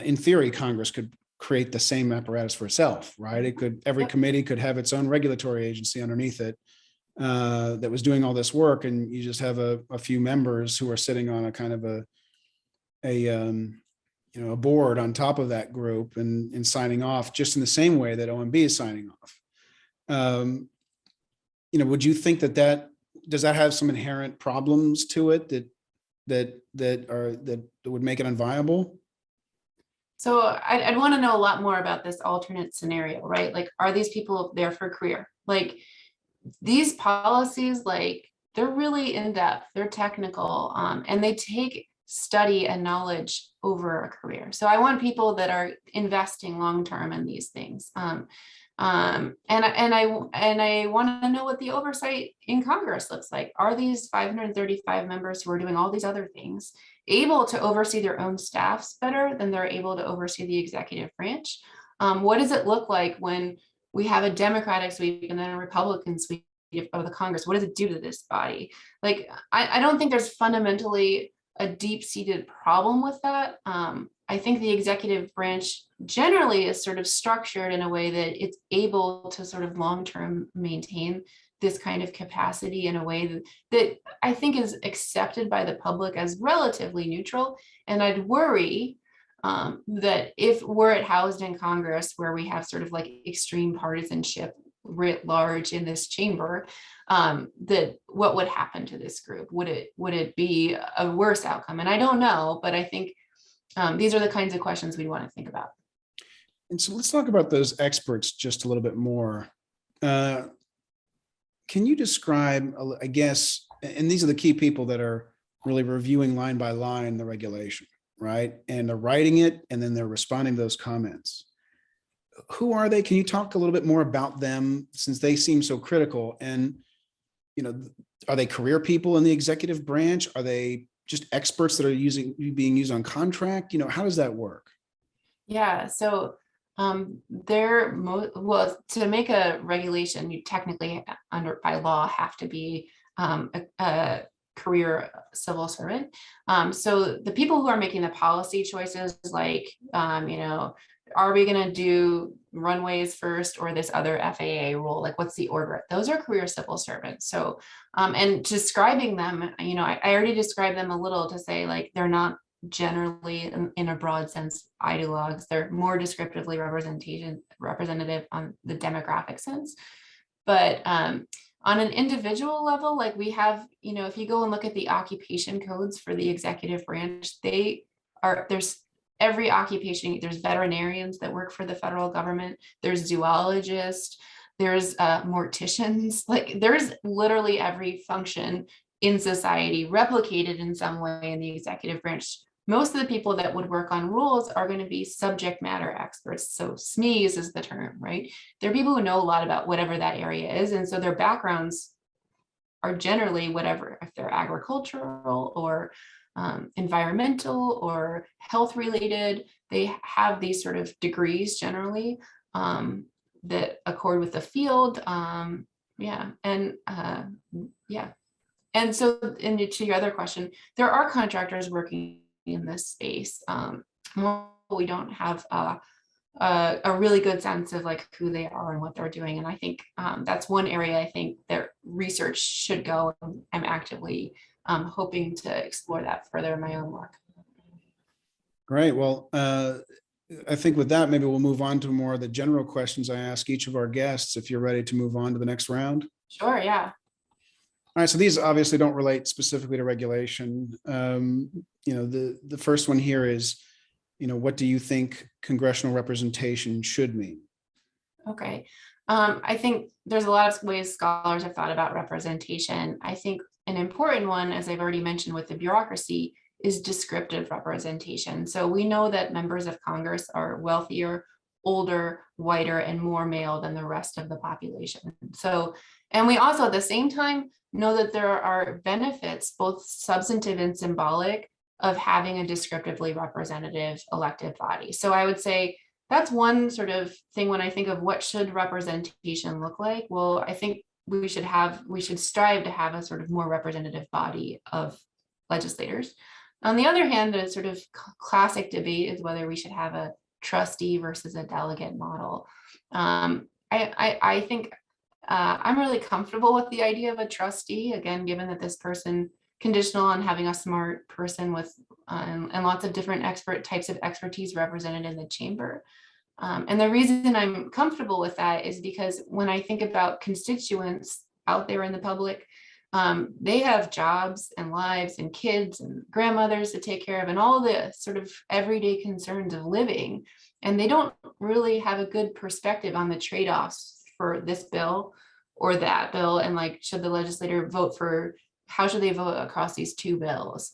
In theory, Congress could create the same apparatus for itself, right? It could, every Yep. committee could have its own regulatory agency underneath it that was doing all this work, and you just have a few members who are sitting on a kind of a board on top of that group and signing off just in the same way that OMB is signing off. Would you think that does that have some inherent problems to it that would make it unviable? So I'd want to know a lot more about this alternate scenario, right? Like, are these people there for a career? Like, these policies, like, they're really in depth, they're technical, and they take study and knowledge over a career. So I want people that are investing long term in these things. And I want to know what the oversight in Congress looks like. Are these 535 members who are doing all these other things able to oversee their own staffs better than they're able to oversee the executive branch? What does it look like when we have a Democratic sweep and then a Republican sweep of the Congress? What does it do to this body? Like, I don't think there's fundamentally a deep-seated problem with that. I think the executive branch generally is sort of structured in a way that it's able to sort of long-term maintain this kind of capacity in a way that I think is accepted by the public as relatively neutral. And I'd worry that if were it housed in Congress, where we have sort of like extreme partisanship writ large in this chamber, that what would happen to this group? Would it be a worse outcome? And I don't know, but I think these are the kinds of questions we want to think about. And so let's talk about those experts just a little bit more. Can you describe, I guess, and these are the key people that are really reviewing line by line the regulation, right? And they're writing it, and then they're responding to those comments. Who are they? Can you talk a little bit more about them, since they seem so critical? And, are they career people in the executive branch? Are they just experts that are being used on contract? How does that work? Yeah, so well, to make a regulation, you technically by law have to be a career civil servant. So the people who are making the policy choices, like, are we going to do runways first or this other FAA rule? Like, what's the order? Those are career civil servants. So, and describing them, I already described them a little to say, like, they're not generally in a broad sense ideologues. They're more descriptively representative on the demographic sense. But on an individual level, like we have, if you go and look at the occupation codes for the executive branch, there's every occupation. There's veterinarians that work for the federal government. There's zoologists. There's morticians. Like, there's literally every function in society replicated in some way in the executive branch. Most of the people that would work on rules are going to be subject matter experts. So SMEs is the term, right? They're people who know a lot about whatever that area is. And so their backgrounds are generally whatever, if they're agricultural or environmental or health related, they have these sort of degrees generally that accord with the field. And so, to your other question, there are contractors working in this space. We don't have a really good sense of like who they are and what they're doing. And I think that's one area I think that research should go. I'm actively hoping to explore that further in my own work. Great. Well, I think with that, maybe we'll move on to more of the general questions I ask each of our guests, if you're ready to move on to the next round. Sure, yeah. All right, so these obviously don't relate specifically to regulation. The first one here is, what do you think congressional representation should mean? Okay. I think there's a lot of ways scholars have thought about representation. I think an important one, as I've already mentioned with the bureaucracy, is descriptive representation. So we know that members of Congress are wealthier, older, whiter, and more male than the rest of the population. So, and we also at the same time know that there are benefits, both substantive and symbolic, of having a descriptively representative elected body. So I would say that's one sort of thing when I think of what should representation look like. Well, I think we should strive to have a sort of more representative body of legislators. On the other hand, the sort of classic debate is whether we should have a trustee versus a delegate model. I think I'm really comfortable with the idea of a trustee, again, given that this person, conditional on having a smart person with and lots of different types of expertise represented in the chamber. And the reason I'm comfortable with that is because when I think about constituents out there in the public, they have jobs and lives and kids and grandmothers to take care of and all the sort of everyday concerns of living. And they don't really have a good perspective on the trade-offs for this bill or that bill. And like, should the legislator vote for, how should they vote across these two bills?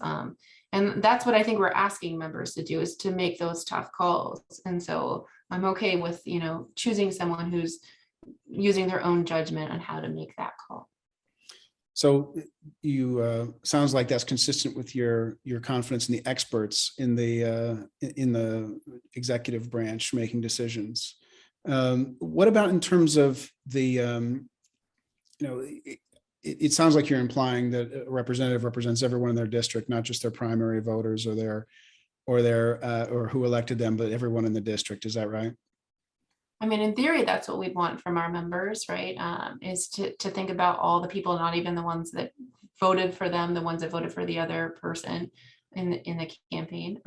And that's what I think we're asking members to do, is to make those tough calls. And so I'm okay with, choosing someone who's using their own judgment on how to make that call. So you sounds like that's consistent with your confidence in the experts in the executive branch making decisions. What about in terms of the it sounds like you're implying that a representative represents everyone in their district, not just their primary voters or who elected them, but everyone in the district. Is that right? I mean, in theory, that's what we want from our members, right? Is to think about all the people, not even the ones that voted for them, the ones that voted for the other person in the campaign.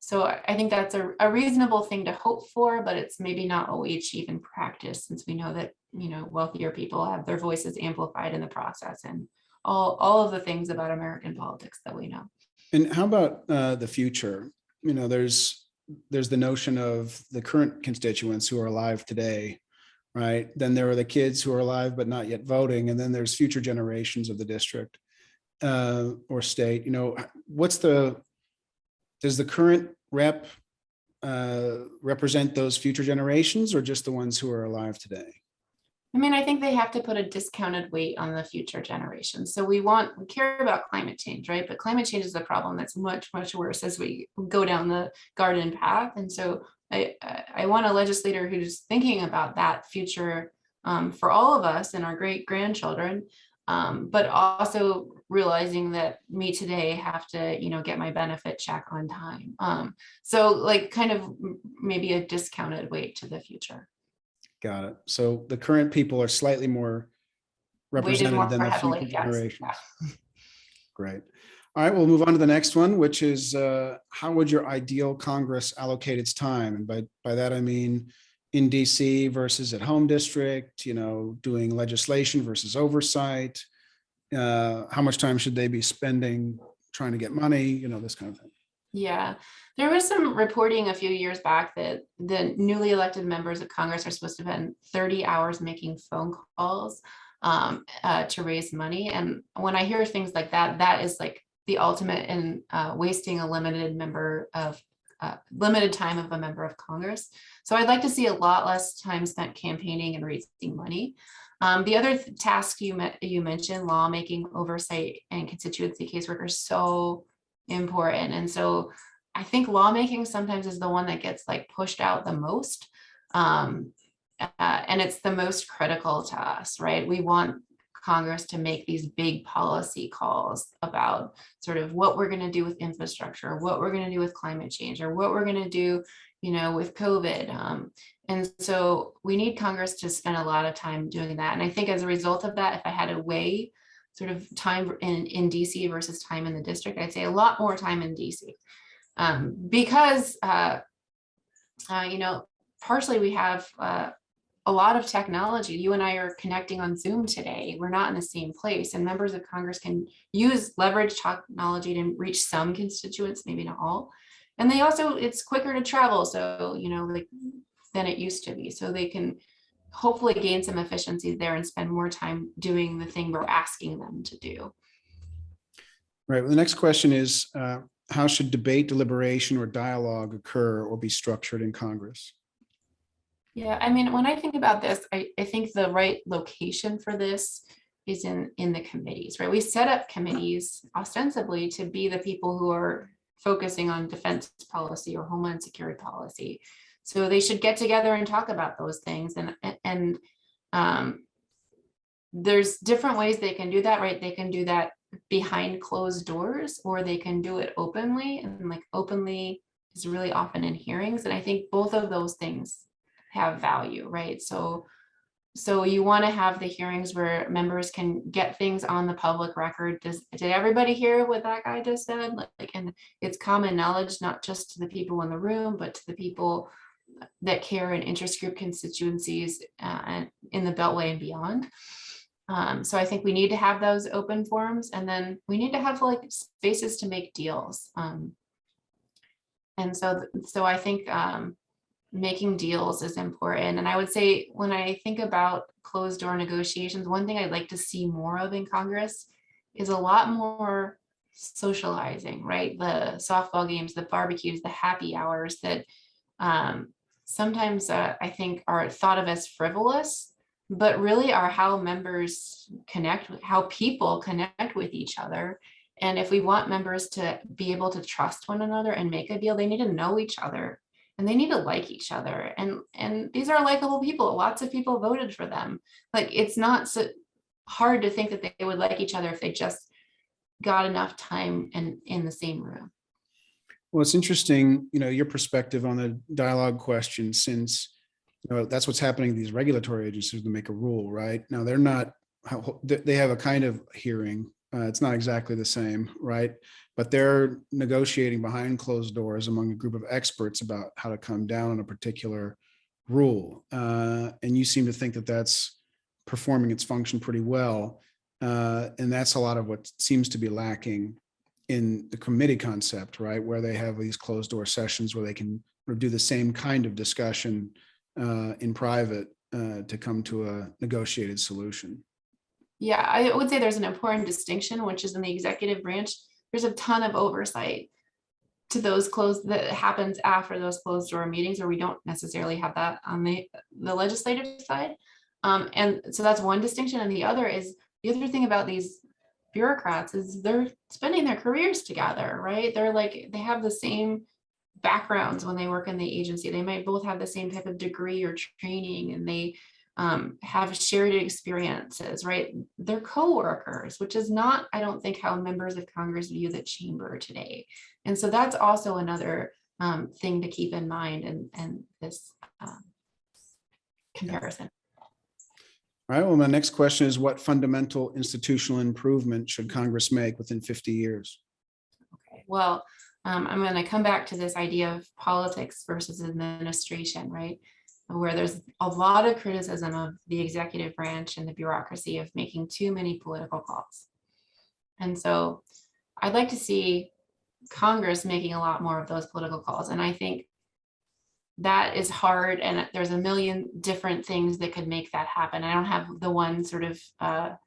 So I think that's a reasonable thing to hope for, but it's maybe not what we achieve in practice, since we know that, wealthier people have their voices amplified in the process, and all of the things about American politics that we know. And how about the future? There's the notion of the current constituents who are alive today, right? Then there are the kids who are alive but not yet voting, and then there's future generations of the district or state. Does the current rep represent those future generations, or just the ones who are alive today? I mean, I think they have to put a discounted weight on the future generations. So we care about climate change, right? But climate change is a problem that's much, much worse as we go down the garden path. And so I want a legislator who's thinking about that future for all of us and our great grandchildren, but also realizing that me today have to, get my benefit check on time. So like kind of maybe a discounted weight to the future. Got it. So the current people are slightly more represented than the future generations. Yeah. Great. All right, we'll move on to the next one, which is how would your ideal Congress allocate its time? And by that, I mean in DC versus at home district, doing legislation versus oversight. How much time should they be spending trying to get money, this kind of thing. Yeah, there was some reporting a few years back that the newly elected members of Congress are supposed to spend 30 hours making phone calls to raise money. And when I hear things like that, that is like the ultimate in wasting a limited time of a member of Congress. So I'd like to see a lot less time spent campaigning and raising money. The other task you mentioned, lawmaking, oversight, and constituency casework, are so important. And so I think lawmaking sometimes is the one that gets like pushed out the most. And it's the most critical to us, right? We want Congress to make these big policy calls about sort of what we're going to do with infrastructure, what we're going to do with climate change, or what we're going to do, with COVID. And so we need Congress to spend a lot of time doing that. And I think as a result of that, if I had to weigh sort of time in DC versus time in the district, I'd say a lot more time in DC. Because, partially we have a lot of technology. You and I are connecting on Zoom today. We're not in the same place, and members of Congress can leverage technology to reach some constituents, maybe not all. And it's quicker to travel. So, than it used to be. So they can hopefully gain some efficiencies there and spend more time doing the thing we're asking them to do. Right. Well, the next question is, how should debate, deliberation, or dialogue occur or be structured in Congress? Yeah, I mean, when I think about this, I think the right location for this is in the committees, right? We set up committees ostensibly to be the people who are focusing on defense policy or homeland security policy. So they should get together and talk about those things. And there's different ways they can do that, right? They can do that behind closed doors, or they can do it openly and openly is really often in hearings. And I think both of those things have value, right? So you want to have the hearings where members can get things on the public record. Did everybody hear what that guy just said? Like, and it's common knowledge, not just to the people in the room, but to the people that care in interest group constituencies and in the Beltway and beyond. So I think we need to have those open forums, and then we need to have like spaces to make deals. And so I think making deals is important. And I would say when I think about closed door negotiations, one thing I'd like to see more of in Congress is a lot more socializing, right? The softball games, the barbecues, the happy hours that sometimes I think are thought of as frivolous, but really are how members connect, how people connect with each other. And if we want members to be able to trust one another and make a deal, they need to know each other and they need to like each other. And these are likable people. Lots of people voted for them. Like, it's not so hard to think that they would like each other if they just got enough time and in the same room. Well, it's interesting, your perspective on the dialogue question, since that's what's happening to these regulatory agencies to make a rule, right? Now, they have a kind of hearing. It's not exactly the same, right? But they're negotiating behind closed doors among a group of experts about how to come down on a particular rule. And you seem to think that that's performing its function pretty well. And that's a lot of what seems to be lacking in the committee concept, right? Where they have these closed door sessions where they can do the same kind of discussion in private to come to a negotiated solution. Yeah, I would say there's an important distinction, which is in the executive branch, there's a ton of oversight to those that happens after those closed door meetings, where we don't necessarily have that on the legislative side. And so that's one distinction. And the other thing about these bureaucrats is they're spending their careers together, right? They have the same backgrounds when they work in the agency. They might both have the same type of degree or training, and they have shared experiences, right? They're co-workers, which is not, I don't think, how members of Congress view the chamber today. And so that's also another thing to keep in mind and this comparison. All right, well, my next question is, what fundamental institutional improvement should Congress make within 50 years? Okay, well, I'm going to come back to this idea of politics versus administration, right? Where there's a lot of criticism of the executive branch and the bureaucracy of making too many political calls. And so I'd like to see Congress making a lot more of those political calls. And I think that is hard, and there's a million different things that could make that happen. I don't have the one sort of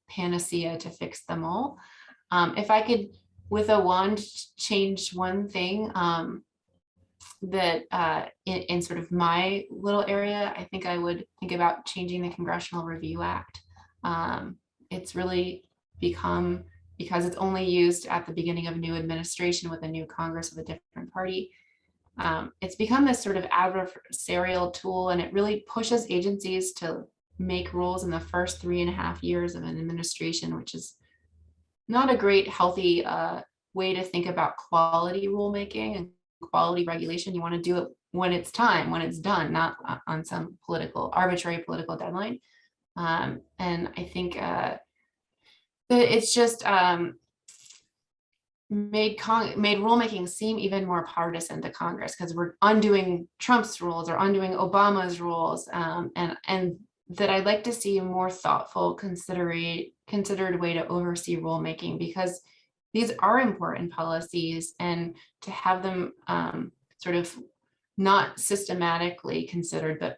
panacea to fix them all. If I could, with a wand, change one thing that in sort of my little area, I think I would think about changing the Congressional Review Act. It's really become, because it's only used at the beginning of a new administration with a new Congress of a different party, it's become this sort of adversarial tool, and it really pushes agencies to make rules in the first 3.5 years of an administration, which is not a great, healthy way to think about quality rulemaking and quality regulation. You want to do it when it's time, when it's done, not on some arbitrary political deadline. And I think that it's just made rulemaking seem even more partisan to Congress, because we're undoing Trump's rules or undoing Obama's rules, and that I'd like to see a more thoughtful, considered way to oversee rulemaking, because these are important policies, and to have them sort of not systematically considered, but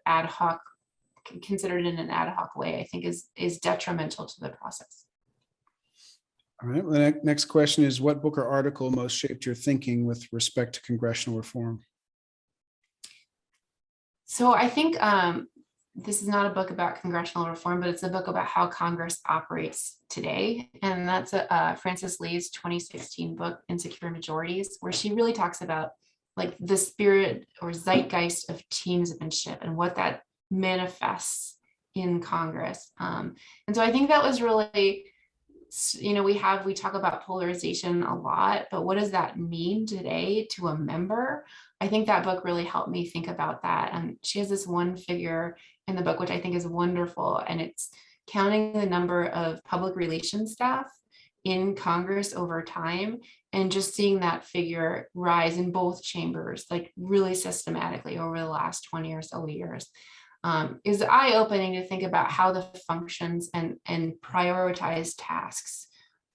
considered in an ad hoc way, I think is detrimental to the process. All right, well, the next question is, what book or article most shaped your thinking with respect to congressional reform? So I think this is not a book about congressional reform, but it's a book about how Congress operates today. And that's Frances Lee's 2016 book, Insecure Majorities, where she really talks about like the spirit or zeitgeist of teamsmanship and what that manifests in Congress. And so I think that was really we talk about polarization a lot, but what does that mean today to a member? I think that book really helped me think about that. And she has this one figure in the book, which I think is wonderful. And it's counting the number of public relations staff in Congress over time, and just seeing that figure rise in both chambers, like really systematically over the last 20 or so years. Is eye-opening to think about how the functions and prioritized tasks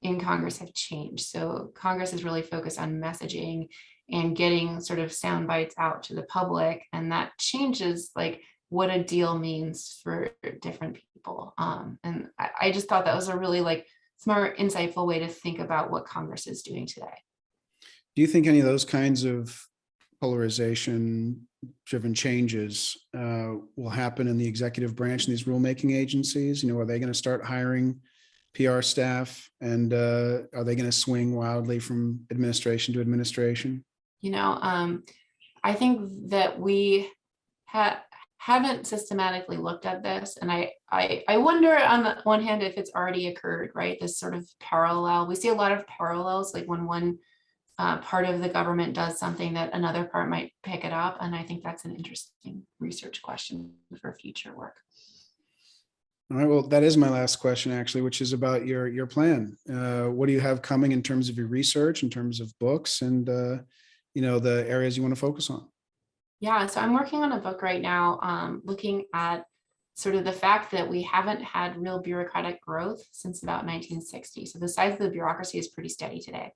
in Congress have changed. So Congress is really focused on messaging and getting sort of sound bites out to the public, and that changes like what a deal means for different people. And I just thought that was a really like smart, insightful way to think about what Congress is doing today. Do you think any of those kinds of polarization driven changes will happen in the executive branch and these rulemaking agencies? Are they going to start hiring PR staff, and are they going to swing wildly from administration to administration? I think that we haven't systematically looked at this, and I wonder on the one hand if it's already occurred, right? This sort of parallel. We see a lot of parallels, like when one part of the government does something that another part might pick it up. And I think that's an interesting research question for future work. All right, well, that is my last question, actually, which is about your plan. What do you have coming in terms of your research, in terms of books, and the areas you want to focus on? Yeah, so I'm working on a book right now, looking at sort of the fact that we haven't had real bureaucratic growth since about 1960. So the size of the bureaucracy is pretty steady today.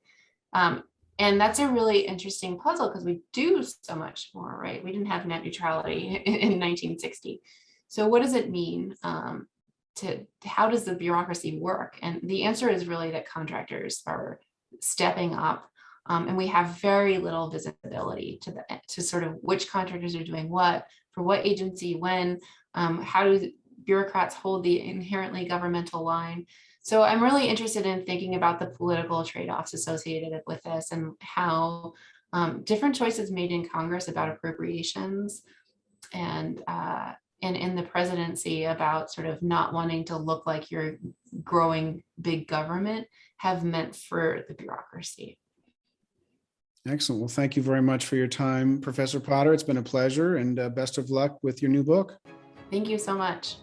And that's a really interesting puzzle because we do so much more, right? We didn't have net neutrality in 1960. So what does it mean how does the bureaucracy work? And the answer is really that contractors are stepping up, and we have very little visibility to sort of which contractors are doing what, for what agency, when, how do bureaucrats hold the inherently governmental line. So I'm really interested in thinking about the political trade-offs associated with this, and how different choices made in Congress about appropriations and in the presidency about sort of not wanting to look like you're growing big government have meant for the bureaucracy. Excellent. Well, thank you very much for your time, Professor Potter. It's been a pleasure, and best of luck with your new book. Thank you so much.